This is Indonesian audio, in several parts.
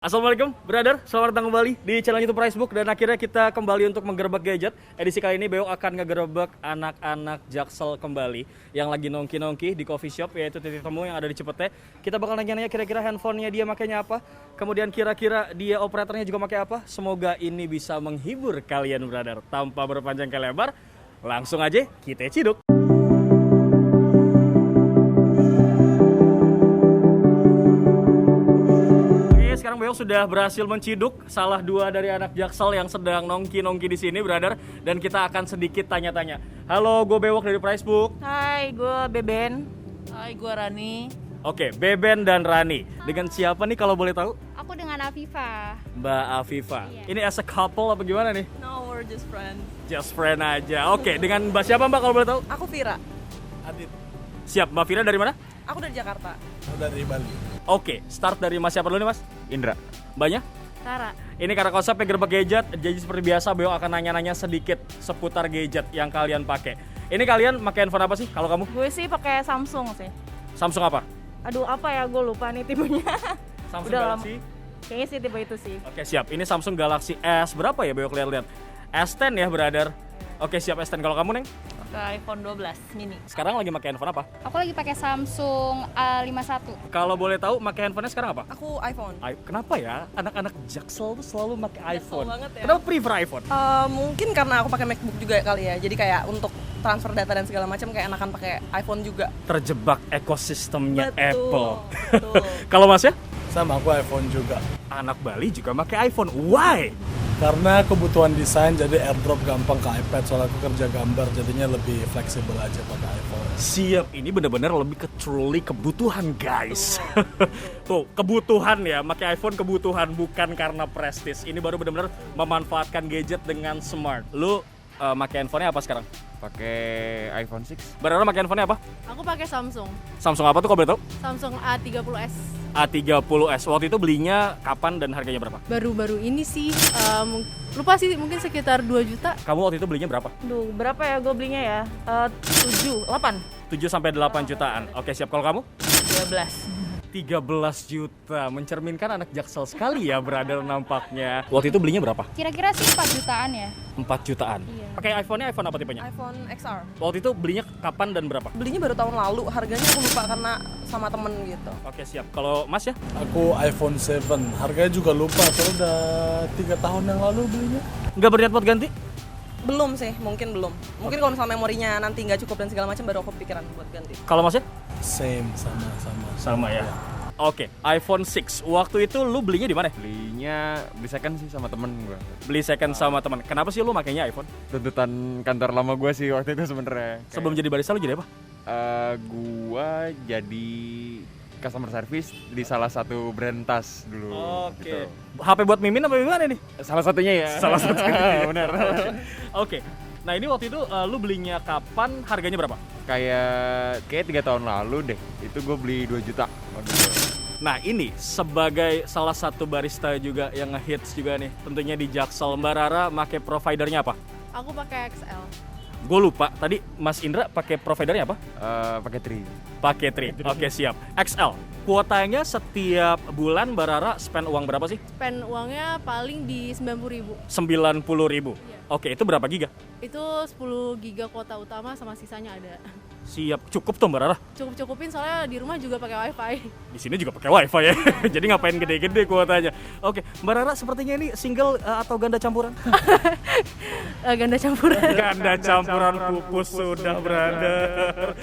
Assalamualaikum, brother. Selamat datang kembali di channel YouTube Pricebook. Dan akhirnya kita kembali untuk menggerebek gadget. Edisi kali ini Bewok akan ngegerebek anak-anak Jaksel kembali yang lagi nongki-nongki di coffee shop, yaitu titik temu yang ada di Cipete. Kita bakal nanya-nanya kira-kira handphonenya dia makainya apa, kemudian kira-kira dia operatornya juga pakai apa. Semoga ini bisa menghibur kalian, brother. Tanpa berpanjang ke lebar, langsung aja kita ciduk. Sekarang Bewok sudah berhasil menciduk salah dua dari anak Jaksel yang sedang nongki-nongki di sini, brother. Dan kita akan sedikit tanya-tanya. Halo, gue Bewok dari Pricebook. Hai, gue Beben. Hai, gue Rani. Oke, Beben dan Rani. Dengan siapa nih kalau boleh tahu? Aku dengan Afifa. Mbak Afifa. Iya. Ini as a couple apa gimana nih? No, we're just friends. Just friend aja. Oke, dengan Mbak siapa Mbak kalau boleh tahu? Aku Vira. Adit, Siap, Mbak Fira dari mana? Aku dari Jakarta. dari Bali. Oke, start dari Mas siapa dulu nih Mas? Indra. Mbaknya? Tara. Ini karena konsepnya gerbek gadget, jadi seperti biasa Bewok akan nanya-nanya sedikit seputar gadget yang kalian pakai. Ini kalian pakai handphone apa sih kalau kamu? Gue sih pakai Samsung sih. Samsung apa? Aduh, apa ya? Gue lupa nih tipenya. Samsung Udah Galaxy. Kayaknya sih tipe itu sih. Oke, siap. Ini Samsung Galaxy S berapa ya Bewok lihat-lihat? S10 ya, brother. Oke, siap S10. Kalau kamu, Neng? Pakai iPhone 12 mini. Sekarang lagi pakai handphone apa? Aku lagi pakai Samsung A51. Kalau boleh tahu pakai handphonenya sekarang apa? Aku iPhone. Kenapa ya anak-anak Jaksel tuh selalu pakai iPhone? banget ya. Kenapa prefer iPhone? Mungkin karena aku pakai MacBook juga kali ya. Jadi kayak untuk transfer data dan segala macam kayak enakan pakai iPhone juga. Terjebak ekosistemnya Apple. Betul. Kalau Mas ya? Sama aku iPhone juga. Anak Bali juga pakai iPhone. Why? Karena kebutuhan desain jadi airdrop gampang ke iPad. Soalnya aku kerja gambar jadinya lebih fleksibel aja pakai iPhone. Siap, ini benar-benar lebih ke truly kebutuhan, guys. Tuh, kebutuhan ya, pakai iPhone kebutuhan, bukan karena prestis. Ini baru benar-benar memanfaatkan gadget dengan smart. Lu pakai handphonenya apa sekarang? Pakai iPhone 6. Berarti pakai handphonenya apa? Aku pakai Samsung. Samsung apa tuh kalau boleh tahu? Samsung A30s. A30s. Waktu itu belinya kapan dan harganya berapa? Baru-baru ini sih, lupa sih, mungkin sekitar 2 juta. Kamu waktu itu belinya berapa? Duh, berapa ya gue belinya ya? 7, 8. 7 sampai 8 jutaan. Oke, siap. Kalau kamu? 12. 13 juta. Mencerminkan anak Jaksel sekali ya, brother nampaknya. Waktu itu belinya berapa? Kira-kira sih 4 jutaan ya. 4 jutaan. Iya. Pakai iPhone-nya iPhone apa tipenya? iPhone XR. Waktu itu belinya kapan dan berapa? Belinya baru tahun lalu. Harganya aku lupa karena sama temen gitu. Oke, siap. Kalau Mas ya? Aku iPhone 7. Harganya juga lupa. Soalnya udah 3 tahun yang lalu belinya. Nggak berniat buat ganti? Belum sih, mungkin belum. Mungkin kalau misalnya memorinya nanti nggak cukup dan segala macam baru aku pikiran buat ganti. Kalau Mas ya? Same, sama. Sama ya. Oke, iPhone 6. Waktu itu lu belinya di mana? Belinya beli second sih sama temen gue. Beli second sama teman. Kenapa sih lu makainya iPhone? Tuntutan kantor lama gue sih waktu itu sebenernya. Sebelum jadi barista lu jadi apa? Gue jadi customer service di salah satu brand tas dulu. Oke. gitu. HP buat mimin apa gimana nih? Salah satunya ya. Salah satunya. Bener. Oke. Nah, ini waktu itu lu belinya kapan? Harganya berapa? Kayak 3 tahun lalu deh. Itu gue beli 2 juta waktu itu. Nah, ini sebagai salah satu barista juga yang ngehits juga nih, tentunya di Jaksel. Mbak Rara pakai providernya apa? Aku pakai XL. Gue lupa. Tadi Mas Indra pakai providernya apa? Pakai tri. Pakai Tri. Oke, siap. XL. Kuotanya setiap bulan Mbak Rara spend uang berapa sih? Spend uangnya paling di 90.000. 90.000. Oke, itu berapa giga? Itu 10 giga kuota utama sama sisanya ada. Siap. Cukup tuh Mbak Rara. Cukup-cupupin soalnya di rumah juga pakai wifi. Di sini juga pakai wifi ya. Jadi ngapain gede-gede kuotanya. Oke, Mbak Rara sepertinya ini single atau ganda campuran? Ganda campuran. Ganda campuran pupus sudah brother.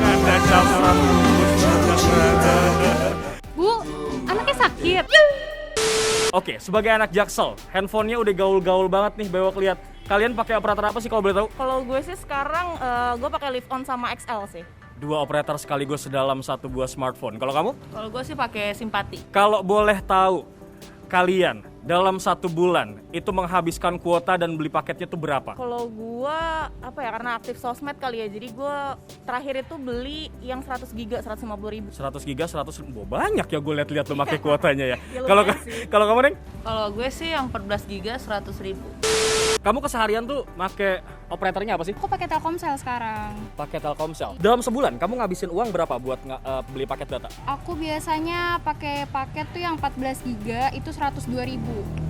Ganda campuran pupus sudah brother. Bu, anaknya sakit. Oke, sebagai anak Jaksel, handphonenya udah gaul-gaul banget nih Bewok lihat. Kalian pakai operator apa sih kalau boleh tahu? Kalau gue sih sekarang gue pakai Live On sama XL sih. Dua operator sekaligus dalam satu buah smartphone. Kalau kamu? Kalau gue sih pakai Simpati. Kalau boleh tahu, kalian dalam 1 bulan itu menghabiskan kuota dan beli paketnya tuh berapa? Kalau gue apa ya, karena aktif sosmed kali ya. Jadi gue terakhir itu beli yang 100 giga 150.000. 100 giga, 100 banyak ya gue lihat-lihat lo pakai kuotanya ya. Ya, Kalau lumayan sih. kalau kamu Neng? Kalau gue sih yang 14 giga 100.000. Kamu keseharian tuh make operatornya apa sih? Aku pakai Telkomsel sekarang. Pakai Telkomsel. Dalam sebulan kamu ngabisin uang berapa buat beli paket data? Aku biasanya pakai paket tuh yang 14 GB itu 102.000.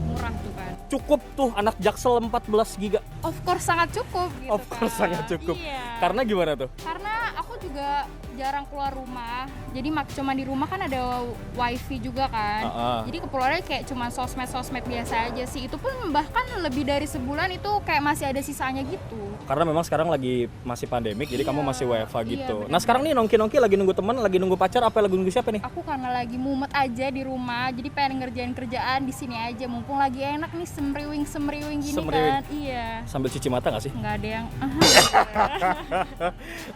Murah tuh kan. Cukup tuh anak Jaksel 14 GB. Of course sangat cukup gitu Of course kan. sangat cukup. Iya. Karena gimana tuh? Karena aku juga jarang keluar rumah. Jadi cuma di rumah kan ada wifi juga kan. Jadi keperluannya kayak cuma sosmed biasa aja sih. Itu pun bahkan lebih dari sebulan itu kayak masih ada sisanya gitu. Karena memang sekarang lagi masih pandemik, jadi kamu masih WFH gitu. Iya, Nah sekarang nih nongki-nongki lagi nunggu teman, lagi nunggu pacar, apa lagi nunggu siapa nih? Aku karena lagi mumet aja di rumah, jadi pengen ngerjain kerjaan di sini aja. Mumpung lagi enak nih semriwing gini kan. Iya. Sambil cuci mata nggak sih? Nggak ada yang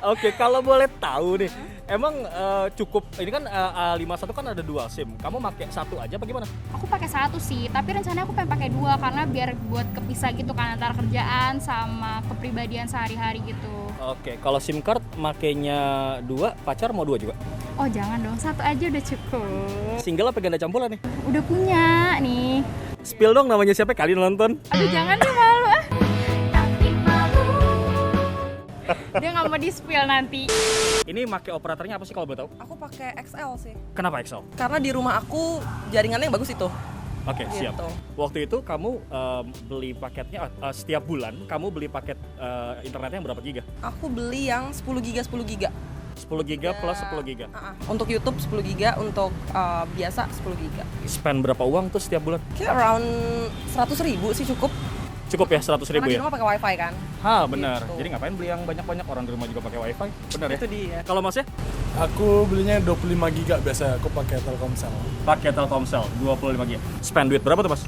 Oke, kalau boleh tahu nih, emang cukup ini kan A51 kan ada 2 SIM. Kamu pakai satu aja apa gimana? Aku pakai satu sih, tapi rencananya aku pengen pakai 2 karena biar buat kepisah gitu kan antara kerjaan sama kepribadian sehari-hari gitu. Oke, kalau SIM card makainya 2, pacar mau 2 juga? Oh jangan dong, satu aja udah cukup. Single apa ganda campuran nih? Udah punya nih. Spill dong namanya siapa kali nonton? Aduh jangan deh, malu ah. Dia nggak mau di-spill nanti. Ini pakai operatornya apa sih kalau boleh tahu? Aku pakai XL sih. Kenapa XL? Karena di rumah aku jaringannya yang bagus itu. Oke, siap. Gitu. Waktu itu kamu beli paketnya setiap bulan kamu beli paket internetnya yang berapa giga? Aku beli yang 10 giga 10 giga. 10 giga plus 10 giga. Untuk YouTube 10 giga, untuk biasa 10 giga. Spend berapa uang tuh setiap bulan? Kayak around 100.000 sih cukup. Cukup ya 100.000 Karena di ya? rumah pakai wifi kan. Benar. Gitu. Jadi ngapain beli yang banyak-banyak, orang di rumah juga pakai wifi? Benar ya? Itu dia. Kalau Mas ya? Aku belinya 25 giga biasa, aku pakai Telkomsel. Pakai Telkomsel 25 giga. Spend duit berapa tuh Mas?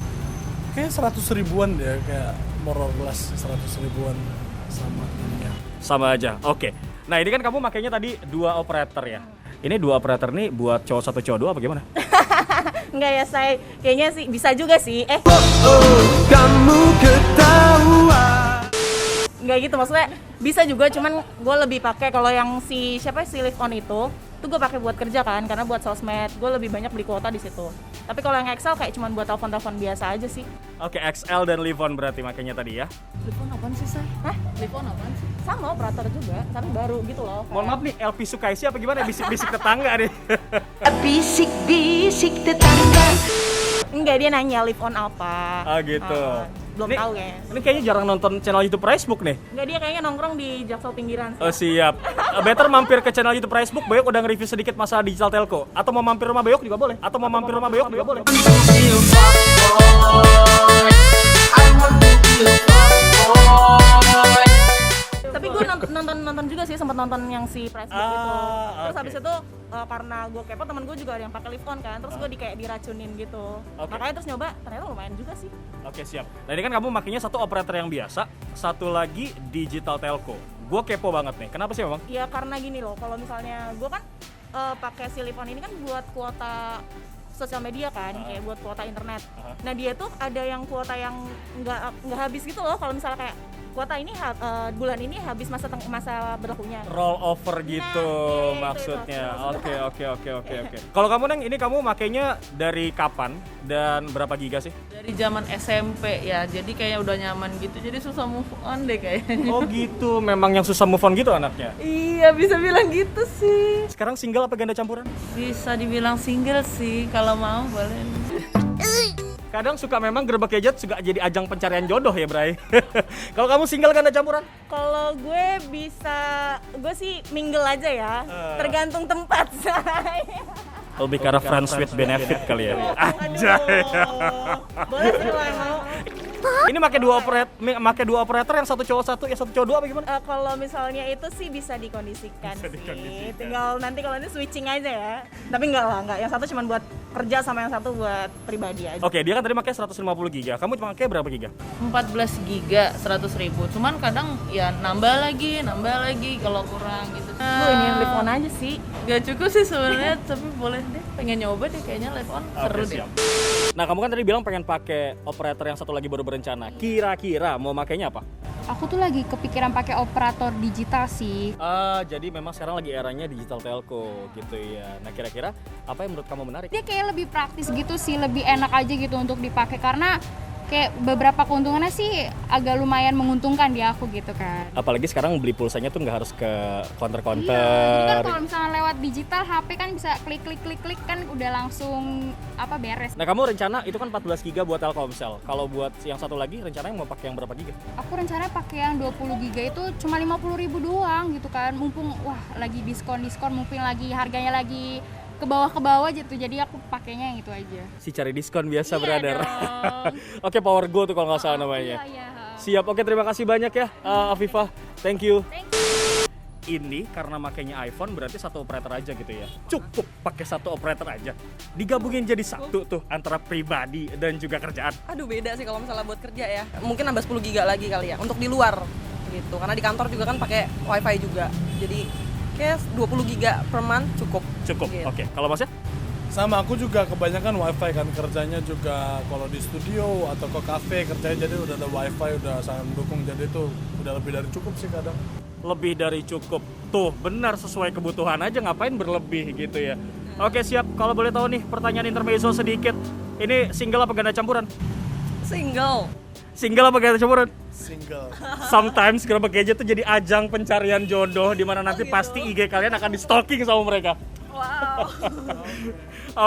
Kayak 100 ribuan deh, kayak more or less 100 ribuan sama ininya. Sama aja. Oke. Nah, ini kan kamu makainya tadi 2 operator ya. Ini 2 operator nih buat cowok 1 cowok 2 apa gimana? Enggak ya, saya kayaknya sih bisa juga sih. Kamu ketahuan. Enggak gitu, maksudnya bisa juga, cuman gue lebih pakai kalau yang si Live On itu gue pakai buat kerja kan, karena buat sosmed gue lebih banyak beli kuota di situ. Tapi kalau yang XL kayak cuman buat telepon biasa aja sih. Oke, XL dan Live On berarti makanya tadi ya. Live On apaan sih, Say? Hah? Live On apaan sih? Sama operator juga, tapi baru gitu loh. Mohon maaf nih, LP Sukaisi apa gimana? Bisik-bisik tetangga nih. Bisik-bisik tetangga. Enggak, dia nanya Live On apa. Gitu. Belum tahu ya. Ini kayaknya jarang nonton channel YouTube Facebook nih. Enggak, dia kayaknya nongkrong di Jaksel pinggiran sih. Oh siap. Better mampir ke channel YouTube Facebook. Bayok udah nge-review sedikit masalah digital telco. Atau mau mampir rumah Bayok juga boleh. Tapi gue nonton juga sih, sempat nonton yang si Facebook itu. Terus habis itu karena gue kepo, temen gue juga ada yang pakai Live On kan. Terus gue kayak diracunin gitu. Makanya terus nyoba, ternyata lumayan juga sih. Oke siap. Nah ini kan kamu makanya satu operator yang biasa, satu lagi digital telco. Gue kepo banget nih. Kenapa sih memang? Ya karena gini loh, kalau misalnya gue kan pakai si Live On ini kan buat kuota sosial media kan, kayak buat kuota internet. Nah dia tuh ada yang kuota yang nggak habis gitu loh. Kalau misalnya kayak kuota ini bulan ini habis masa berlakunya. Roll over gitu maksudnya. Oke. Kalau kamu Neng, ini kamu makainya dari kapan dan berapa giga sih? Dari zaman SMP ya, jadi kayaknya udah nyaman gitu, jadi susah move on deh kayaknya. Oh gitu, memang yang susah move on gitu anaknya? Iya, bisa bilang gitu sih. Sekarang single apa ganda campuran? Bisa dibilang single sih, kalau mau boleh. Kadang suka memang Gerbek Gadget suka jadi ajang pencarian jodoh ya Bray. Kalau kamu single ganda campuran? Kalau gue sih mingle aja ya, tergantung tempat saya. Lebih karena friends with benefit kali ya. Anjay. Boleh sih kalau yang mau. Ini pakai dua operator yang satu cowok satu, yang satu cowok dua apa gimana? Kalau misalnya itu sih bisa dikondisikan sih. Tinggal nanti kalau ini switching aja ya. Tapi enggak. Yang satu cuma buat kerja sama yang satu buat pribadi aja. Oke, dia kan tadi pakai 150 giga. Kamu pakai berapa giga? 14 giga 100.000. Cuman kadang ya nambah lagi kalau kurang gitu. Ini yang Live On aja sih. Gak cukup sih sebenarnya, tapi boleh deh. Pengen nyoba deh kayaknya Live On seru deh. Nah, kamu kan tadi bilang pengen pakai operator yang satu lagi baru berencana. Kira-kira mau makainya apa? Aku tuh lagi kepikiran pakai operator digital sih. Jadi memang sekarang lagi eranya digital telco gitu ya. Nah, kira-kira apa yang menurut kamu menarik? Dia kayak lebih praktis gitu sih, lebih enak aja gitu untuk dipakai karena kayak beberapa keuntungannya sih agak lumayan menguntungkan di aku gitu kan. Apalagi sekarang beli pulsanya tuh nggak harus ke counter-counter. Iya, jadi kan kalau misalnya lewat digital HP kan bisa klik kan udah langsung beres. Nah, kamu rencana itu kan 14 GB buat Telkomsel. Kalau buat yang satu lagi rencananya mau pakai yang berapa GB? Aku rencananya pakai yang 20 GB itu cuma 50.000 doang gitu kan. Mumpung lagi diskon, mumpung lagi harganya lagi ke bawah gitu, jadi aku pakainya yang itu aja. Si cari diskon biasa, Iya brother. dong. Oke, Power Go tuh kalau nggak salah namanya. Iya. Siap, oke, terima kasih banyak ya Afifah, thank you. Ini karena makainya iPhone berarti satu operator aja gitu ya. Cukup pakai satu operator aja. Digabungin jadi satu tuh antara pribadi dan juga kerjaan. Aduh, beda sih kalau misalnya buat kerja ya. Mungkin nambah 10 giga lagi kali ya untuk di luar gitu. Karena di kantor juga kan pakai wifi juga. Jadi kayak 20 giga per month cukup. Gitu. Oke. Kalau Masnya? Sama, aku juga kebanyakan wifi kan, kerjanya juga kalau di studio atau ke cafe kerjanya, jadi udah ada wifi, udah sangat mendukung, jadi itu udah lebih dari cukup sih kadang. Lebih dari cukup. Tuh, benar sesuai kebutuhan aja, ngapain berlebih gitu ya. Oke, siap. Kalau boleh tahu nih, pertanyaan intermezzo sedikit. Ini single apa ganda campuran? Single. Single apa ganda campuran? Single. Sometimes Gerobak Gadget tuh jadi ajang pencarian jodoh di mana nanti pasti IG kalian akan di stalking sama mereka. Wow.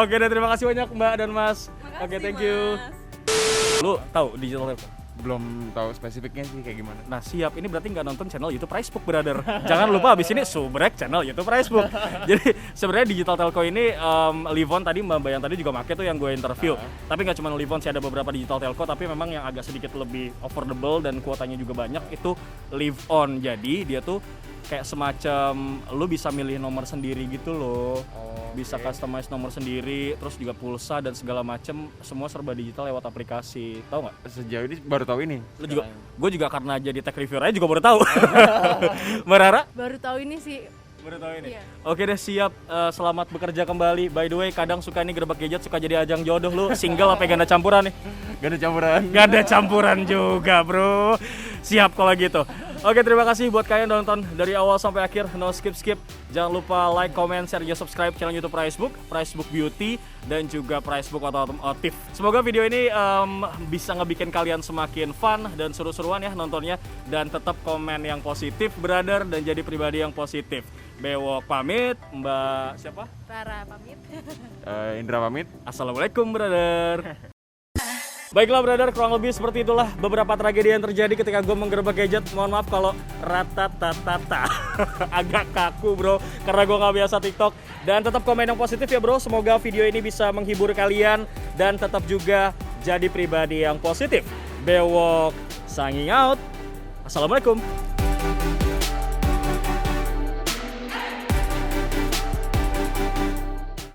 Oke, dan terima kasih banyak Mbak dan Mas. Oke, thank you. Lu tahu digital telco? Belum tahu spesifiknya sih kayak gimana. Nah, siap. Ini berarti nggak nonton channel YouTube Pricebook, brother. Jangan lupa abis ini subrek channel YouTube Pricebook. Jadi sebenarnya digital telco ini Livon tadi Mbak Bayan tadi juga make tuh yang gue interview. Tapi nggak cuma Livon sih, ada beberapa digital telco, tapi memang yang agak sedikit lebih affordable dan kuotanya juga banyak itu Livon. Jadi dia tuh kayak semacam lu bisa milih nomor sendiri gitu loh. Bisa customize nomor sendiri, terus juga pulsa dan segala macem, semua serba digital lewat aplikasi. Tahu nggak? Sejauh ini baru tahu ini. Lu juga, gue juga karena jadi tech reviewer aja juga baru tahu. Mbak Rara? Baru tahu ini sih. Baru tahu ini. Iya. Oke deh, siap. Selamat bekerja kembali. By the way, kadang suka nih Gerobak Gadget suka jadi ajang jodoh. Lu single apa ganda campuran nih? Ganda campuran. Ganda campuran juga, bro. Siap kalau gitu. Oke, terima kasih buat kalian yang nonton dari awal sampai akhir. No skip. Jangan lupa like, comment, share, juga subscribe channel YouTube Pricebook Beauty, dan juga Pricebook Otomotif. Semoga video ini bisa ngebikin kalian semakin fun dan seru-seruan ya nontonnya. Dan tetap komen yang positif, brother, dan jadi pribadi yang positif. Bewok pamit, Mbak siapa? Rara pamit. Indra pamit. Assalamualaikum, brother. Baiklah, brother, kurang lebih seperti itulah beberapa tragedi yang terjadi ketika gue menggerebek gadget. Mohon maaf kalau ratatatata agak kaku, bro, karena gue nggak biasa TikTok. Dan tetap komen yang positif ya, bro. Semoga video ini bisa menghibur kalian dan tetap juga jadi pribadi yang positif. Bewok signing out. Assalamualaikum.